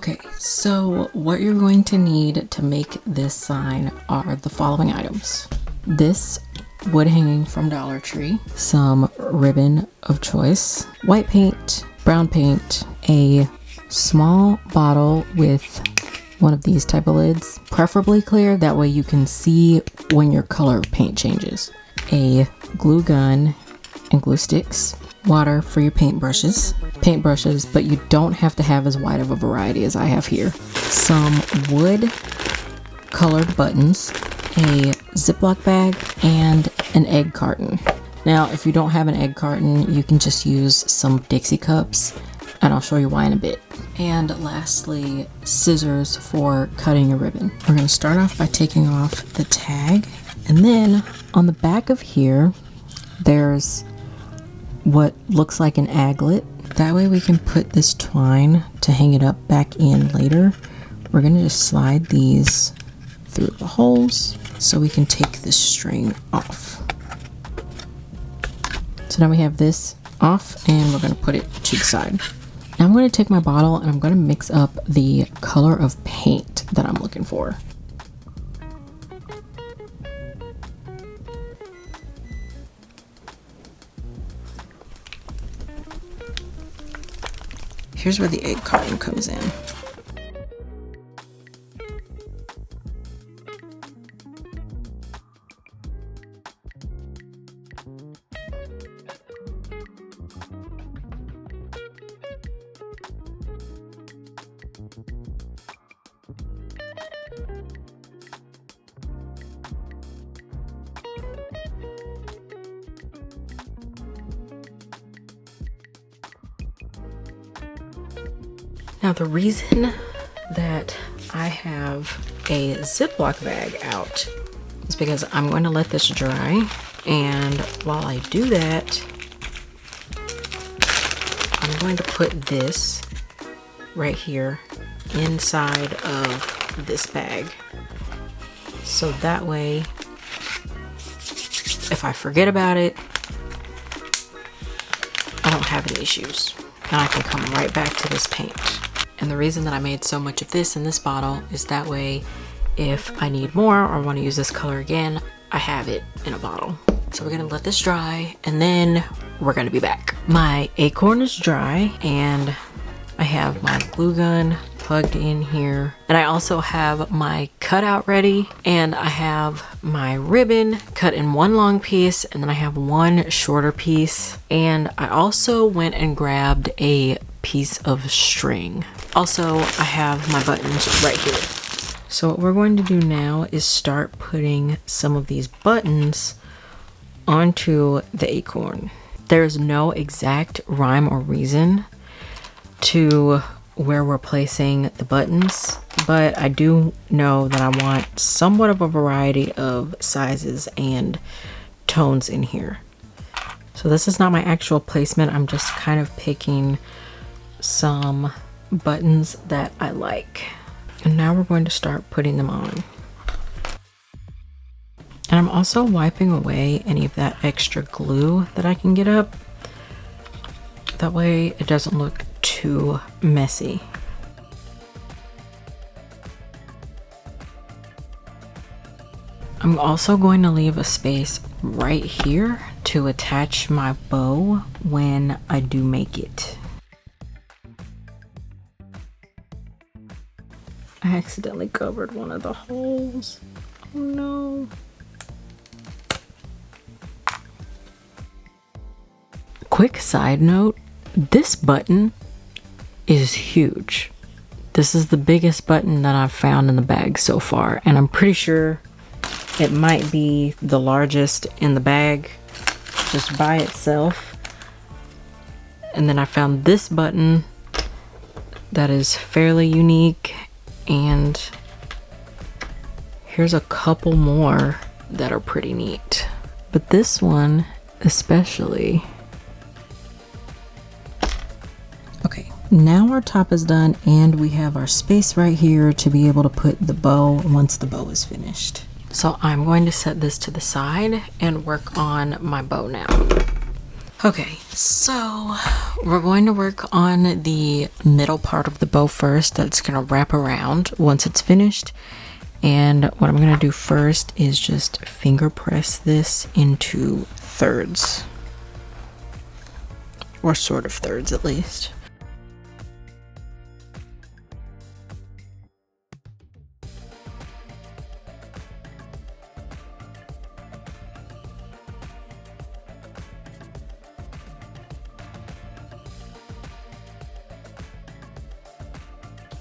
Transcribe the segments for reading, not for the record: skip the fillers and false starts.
Okay, so what you're going to need to make this sign are the following items. This wood hanging from Dollar Tree, some ribbon of choice, white paint, brown paint, a small bottle with one of these type of lids, preferably clear, that way you can see when your color of paint changes, a glue gun and glue sticks, water for your paintbrushes, but you don't have to have as wide of a variety as I have here, some wood colored buttons, a Ziploc bag, and an egg carton. Now, if you don't have an egg carton, you can just use some Dixie cups, and I'll show you why in a bit. And lastly, scissors for cutting a ribbon. We're going to start off by taking off the tag, and then on the back of here, there's what looks like an aglet. That way we can put this twine to hang it up back in later. We're going to just slide these through the holes so we can take this string off. So now we have this off, and we're going to put it to the side. Now I'm going to take my bottle and I'm going to mix up the color of paint that I'm looking for. Here's where the egg carton comes in. Now the reason that I have a Ziploc bag out is because I'm going to let this dry, and while I do that, I'm going to put this right here inside of this bag. So that way, if I forget about it, I don't have any issues, and I can come right back to this paint. And the reason that I made so much of this in this bottle is that way, if I need more or want to use this color again, I have it in a bottle. So we're gonna let this dry, and then we're gonna be back. My Acorn is dry, and I have my glue gun plugged in here, and I also have my cutout ready, and I have my ribbon cut in one long piece, and then I have one shorter piece, and I also went and grabbed a piece of string. Also, I have my buttons right here. So what we're going to do now is start putting some of these buttons onto the Acorn. There's no exact rhyme or reason to where we're placing the buttons, but I do know that I want somewhat of a variety of sizes and tones in here. So this is not my actual placement. I'm just kind of picking some buttons that I like. And now we're going to start putting them on. And I'm also wiping away any of that extra glue that I can get up. That way it doesn't look too messy. I'm also going to leave a space right here to attach my bow when I do make it. I accidentally covered one of the holes. Oh no. Quick side note, this button is huge. This is the biggest button that I've found in the bag so far, and I'm pretty sure it might be the largest in the bag just by itself. And then I found this button that is fairly unique, and here's a couple more that are pretty neat. But this one especially. Okay, now our top is done, and we have our space right here to be able to put the bow once the bow is finished. So I'm going to set this to the side and work on my bow now. Okay, so we're going to work on the middle part of the bow first. That's gonna wrap around once it's finished. And what I'm gonna do first is just finger press this into thirds, or sort of thirds at least.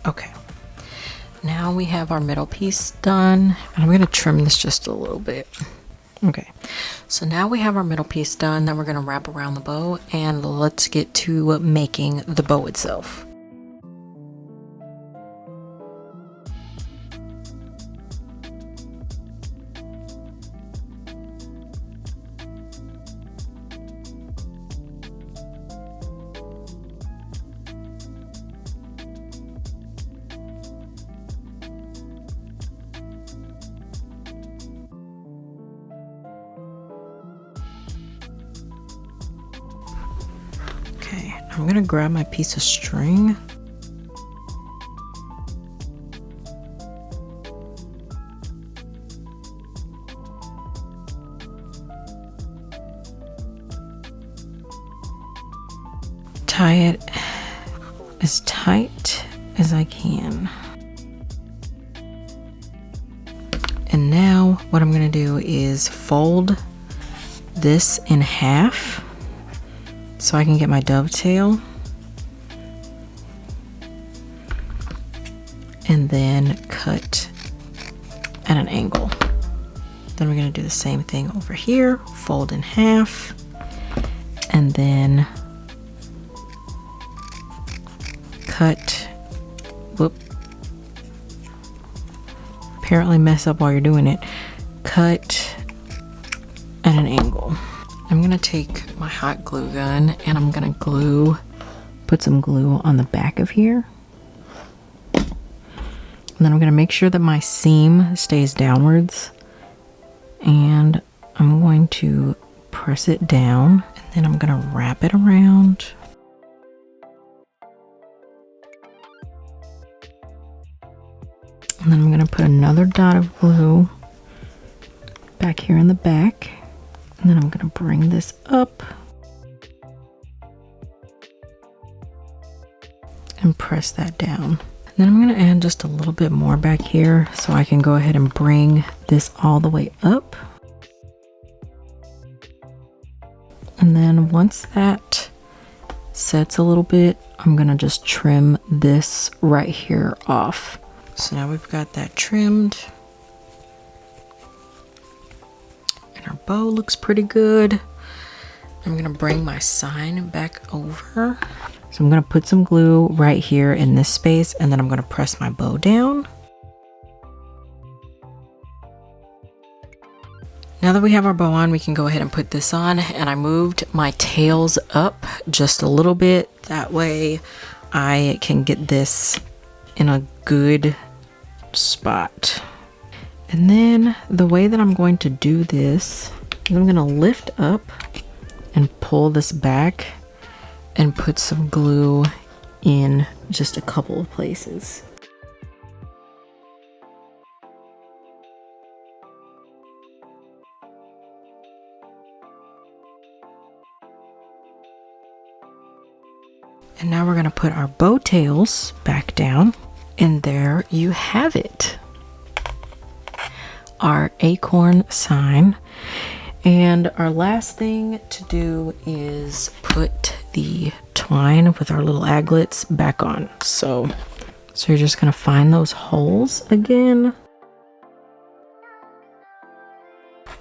Okay, now we have our middle piece done, and I'm gonna trim this just a little bit. Okay, so now we have our middle piece done. Then we're gonna wrap around the bow, and let's get to making the bow itself. Okay, I'm gonna grab my piece of string. Tie it as tight as I can. And now what I'm gonna do is fold this in half so I can get my dovetail, and then cut at an angle. Then we're going to do the same thing over here, fold in half, and then cut. Whoop. Apparently mess up while you're doing it. Cut at an angle. I'm gonna take my hot glue gun and I'm gonna put some glue on the back of here. And then I'm gonna make sure that my seam stays downwards. And I'm going to press it down, and then I'm gonna wrap it around. And then I'm gonna put another dot of glue back here in the back. And then I'm gonna bring this up and press that down. And then I'm gonna add just a little bit more back here so I can go ahead and bring this all the way up. And then once that sets a little bit, I'm gonna just trim this right here off. So now we've got that trimmed. Our bow looks pretty good. I'm gonna bring my sign back over. So I'm gonna put some glue right here in this space, and then I'm gonna press my bow down. Now that we have our bow on, we can go ahead and put this on, and I moved my tails up just a little bit. That way I can get this in a good spot. And then the way that I'm going to do this is I'm going to lift up and pull this back and put some glue in just a couple of places. And now we're going to put our bow tails back down, and there you have it. Our acorn sign. And our last thing to do is put the twine with our little aglets back on. So you're just gonna find those holes again,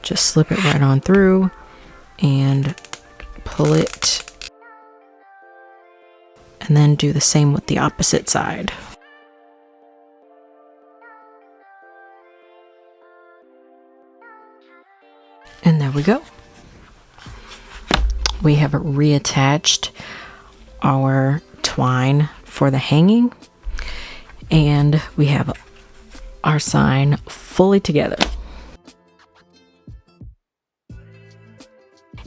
just slip it right on through and pull it, and then do the same with the opposite side. And there we go. We have reattached our twine for the hanging, and we have our sign fully together.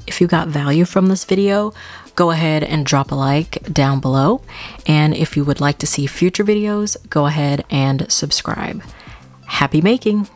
If you got value from this video, go ahead and drop a like down below. And if you would like to see future videos, go ahead and subscribe. Happy making!